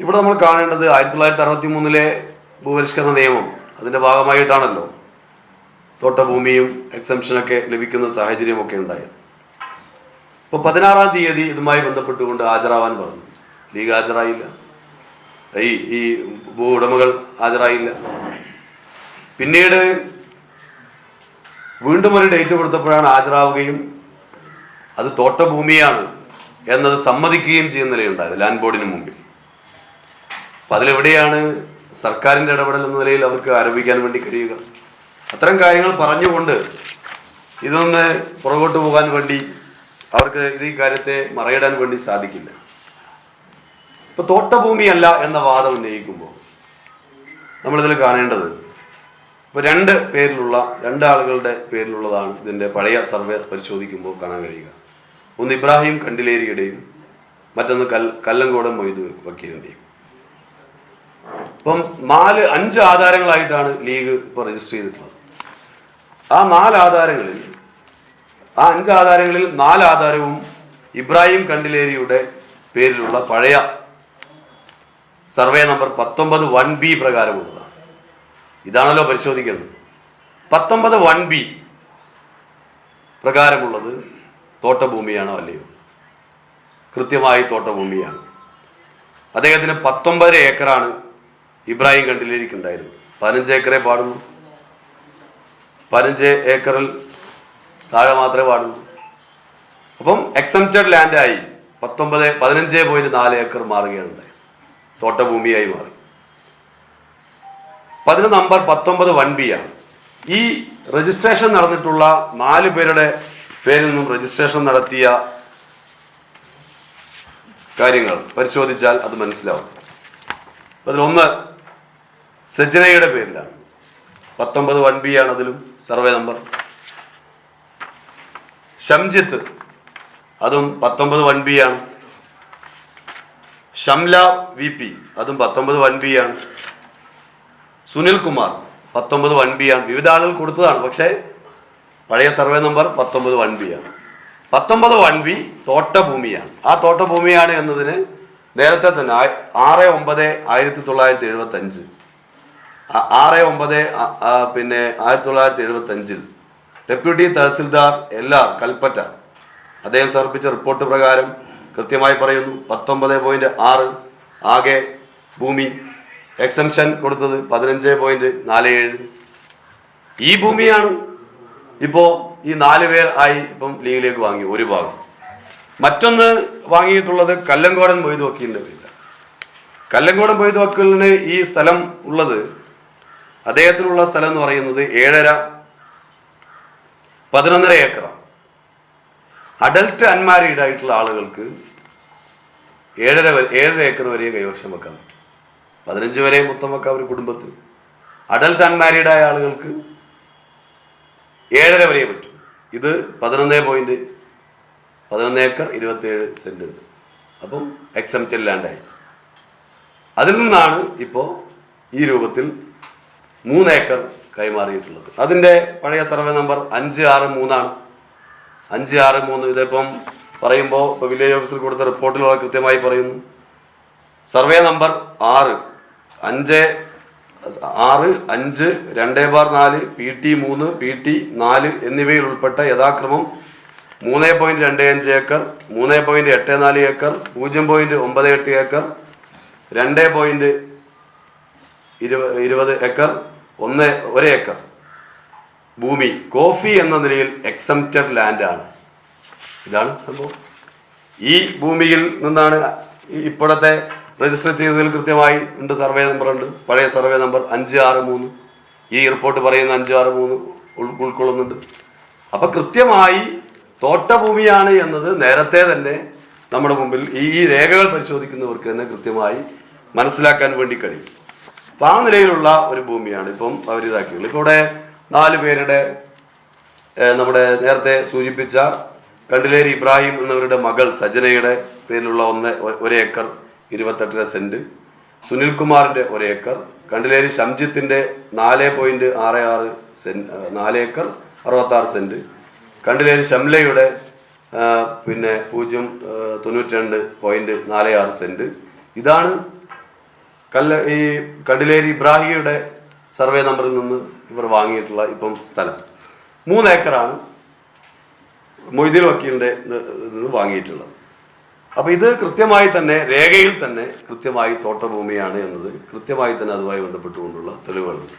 ഇവിടെ നമ്മൾ കാണേണ്ടത് 1963 ഭൂപരിഷ്കരണ നിയമം അതിൻ്റെ ഭാഗമായിട്ടാണല്ലോ തോട്ടഭൂമിയും എക്സംഷനൊക്കെ ലഭിക്കുന്ന സാഹചര്യമൊക്കെ ഉണ്ടായത്. ഇപ്പോൾ 16-ാം തീയതി ഇതുമായി ബന്ധപ്പെട്ടുകൊണ്ട് ഹാജരാവാൻ പറഞ്ഞു. ലീഗ് ഹാജരായില്ല, ഈ ഭൂ ഉടമകൾ ഹാജരായില്ല. പിന്നീട് വീണ്ടും ഒരു ഡേറ്റ് കൊടുത്തപ്പോഴാണ് ഹാജരാവുകയും അത് തോട്ടഭൂമിയാണ് എന്നത് സമ്മതിക്കുകയും ചെയ്യുന്ന നിലയുണ്ടായത് ലാൻഡ് ബോർഡിന് മുമ്പിൽ. അപ്പം അതിലെവിടെയാണ് സർക്കാരിൻ്റെ ഇടപെടൽ എന്ന നിലയിൽ അവർക്ക് ആരോപിക്കാൻ വേണ്ടി കഴിയുക? അത്തരം കാര്യങ്ങൾ പറഞ്ഞുകൊണ്ട് ഇതൊന്ന് പുറകോട്ട് പോകാൻ വേണ്ടി അവർക്ക് ഈ കാര്യത്തെ മറയിടാൻ വേണ്ടി സാധിക്കില്ല. ഇപ്പൊ തോട്ടഭൂമിയല്ല എന്ന വാദം ഉന്നയിക്കുമ്പോൾ നമ്മളിതിൽ കാണേണ്ടത് ഇപ്പോൾ രണ്ട് ആളുകളുടെ പേരിലുള്ളതാണ് ഇതിൻ്റെ പഴയ സർവേ പരിശോധിക്കുമ്പോൾ കാണാൻ കഴിയുക. ഒന്ന് ഇബ്രാഹിം കണ്ടിലേരിയുടെയും മറ്റൊന്ന് കല്ലങ്കോടൻ മൊയ്തു വക്കീലിൻ്റെയും. ഇപ്പം 5 ആധാരങ്ങളായിട്ടാണ് ലീഗ് ഇപ്പോൾ രജിസ്റ്റർ ചെയ്തിട്ടുള്ളത്. ആ 5 ആധാരങ്ങളിൽ 4 ആധാരവും ഇബ്രാഹിം കണ്ടിലേരിയുടെ പേരിലുള്ള പഴയ സർവേ നമ്പർ 19 1B പ്രകാരമുള്ളതാണ്. ഇതാണല്ലോ പരിശോധിക്കേണ്ടത്. 19 1B പ്രകാരമുള്ളത് തോട്ടഭൂമിയാണോ അല്ലയോ? കൃത്യമായി തോട്ടഭൂമിയാണ്. അദ്ദേഹത്തിന് 19 ഏക്കറാണ് ഇബ്രാഹിം കണ്ടിലേരിക്ക് ഉണ്ടായിരുന്നു. 15 ഏക്കറേ പാടുള്ളൂ. 15 ഏക്കറിൽ താഴെ മാത്രമേ പാടുള്ളൂ. അപ്പം എക്സംപ്റ്റഡ് ലാൻഡായി 15.4 ഏക്കർ മാറുകയാണ് ഉണ്ടായത്, തോട്ടഭൂമിയായി മാറി. അപ്പം അതിന് നമ്പർ 19 1B ആണ്. ഈ രജിസ്ട്രേഷൻ നടന്നിട്ടുള്ള 4 പേരുടെ പേരിൽ നിന്നും രജിസ്ട്രേഷൻ നടത്തിയ കാര്യങ്ങൾ പരിശോധിച്ചാൽ അത് മനസ്സിലാവും. അതിലൊന്ന് സജ്ജനയുടെ പേരിലാണ്, 19 1B ആണ് അതിലും സർവേ നമ്പർ. ഷംജിത്ത്, അതും 19 1B ആണ്. ഷംല VP, അതും 19 1B ആണ്. സുനിൽ കുമാർ 19 1B ആണ്. വിവിധ ആളുകൾ കൊടുത്തതാണ്, പക്ഷേ പഴയ സർവേ നമ്പർ 19 1B ആണ്. 19 1B തോട്ടഭൂമിയാണ്. ആ തോട്ടഭൂമിയാണ് എന്നതിന് നേരത്തെ തന്നെ 6/9/1975 1975 ഡെപ്യൂട്ടി തഹസിൽദാർ LR കൽപ്പറ്റ അദ്ദേഹം സമർപ്പിച്ച റിപ്പോർട്ട് പ്രകാരം കൃത്യമായി പറയുന്നു 19.6 ആകെ ഭൂമി. എക്സംഷൻ കൊടുത്തത് 15.47. ഈ ഭൂമിയാണ് ഇപ്പോൾ ഈ 4 പേർ ആയി ഇപ്പം ലീഗിലേക്ക് വാങ്ങി ഒരു ഭാഗം. മറ്റൊന്ന് വാങ്ങിയിട്ടുള്ളത് കല്ലങ്കോടൻ മൊയ്തു വക്കീലിൻ്റെ പേരിലാണ്. കല്ലങ്കോടൻ മൊയ്തു വക്കീലിന് ഈ സ്ഥലം ഉള്ളത്, അദ്ദേഹത്തിനുള്ള സ്ഥലം എന്ന് പറയുന്നത് 11.5 ഏക്കറാണ്. അഡൽട്ട് അൺമാരീഡ് ആയിട്ടുള്ള ആളുകൾക്ക് 7.5 ഏക്കർ വരെ കൈവശം വെക്കാൻ പറ്റും. 15 വരെ മൊത്തം വെക്കാം ഒരു കുടുംബത്തിൽ. അഡൽട്ട് അൺമാരീഡ് ആയ ആളുകൾക്ക് 7.5 വരെ പറ്റും. ഇത് 11 ഏക്കർ 27 സെന്റ് ഉണ്ട്. അപ്പം എക്സംപ്റ്റഡ് ലാൻഡായി. അതിൽ നിന്നാണ് ഇപ്പോൾ ഈ രൂപത്തിൽ 3 ഏക്കർ കൈമാറിയിട്ടുള്ളത്. അതിൻ്റെ പഴയ സർവേ നമ്പർ 563 ആണ്. 563 ഇതിപ്പം പറയുമ്പോൾ ഇപ്പോൾ വില്ലേജ് ഓഫീസർ കൊടുത്ത റിപ്പോർട്ടിൽ വളരെ കൃത്യമായി പറയുന്നു. സർവേ നമ്പർ 6 5 2/4 PT 3 PT 4 എന്നിവയിൽ ഉൾപ്പെട്ട യഥാക്രമം 3.25 acre, 3.84 acre, 0.98 acre, 2.20 acre, 1 acre ഭൂമി കോഫി എന്ന നിലയിൽ എക്സംപ്റ്റഡ് ലാൻഡാണ്. ഇതാണ് സംഭവം. ഈ ഭൂമിയിൽ നിന്നാണ് ഇപ്പോഴത്തെ രജിസ്റ്റർ ചെയ്തതിൽ കൃത്യമായി ഉണ്ട്, സർവേ നമ്പർ ഉണ്ട്. പഴയ സർവേ നമ്പർ 563 ഈ റിപ്പോർട്ട് പറയുന്ന 563 ഉൾക്കൊള്ളുന്നുണ്ട്. അപ്പം കൃത്യമായി തോട്ടഭൂമിയാണ് എന്നത് നേരത്തെ തന്നെ നമ്മുടെ മുമ്പിൽ ഈ രേഖകൾ പരിശോധിക്കുന്നവർക്ക് തന്നെ കൃത്യമായി മനസ്സിലാക്കാൻ വേണ്ടി കഴിയും. അപ്പം ആ നിലയിലുള്ള ഒരു ഭൂമിയാണ് ഇപ്പം അവരിതാക്കിയുള്ളത്. ഇപ്പോൾ ഇവിടെ 4 പേരുടെ നമ്മുടെ നേരത്തെ സൂചിപ്പിച്ച കണ്ടിലേരി ഇബ്രാഹിം എന്നവരുടെ മകൾ സജനയുടെ പേരിലുള്ള 1 ഏക്കർ 28 സെന്റ്, സുനിൽകുമാറിൻ്റെ 1 ഏക്കർ, കണ്ടിലേരി ഷംജിത്തിൻ്റെ 4.66 സെന്റ് 4 ഏക്കർ 66 സെന്റ്, കണ്ടിലേരി ഷംലയുടെ 0.92.46 സെന്റ്. ഇതാണ് ഈ കണ്ടിലേരി ഇബ്രാഹിയുടെ സർവേ നമ്പറിൽ നിന്ന് ഇവർ വാങ്ങിയിട്ടുള്ള ഇപ്പം സ്ഥലം 3 ഏക്കറാണ് മൊയ്തീൻ വക്കീലിൻ്റെ നിന്ന് വാങ്ങിയിട്ടുള്ളത്. അപ്പോൾ ഇത് കൃത്യമായി തന്നെ രേഖയിൽ തന്നെ കൃത്യമായി തോട്ടഭൂമിയാണ് എന്നത് കൃത്യമായി തന്നെ അതുമായി ബന്ധപ്പെട്ടുകൊണ്ടുള്ള തെളിവുകളുണ്ട്.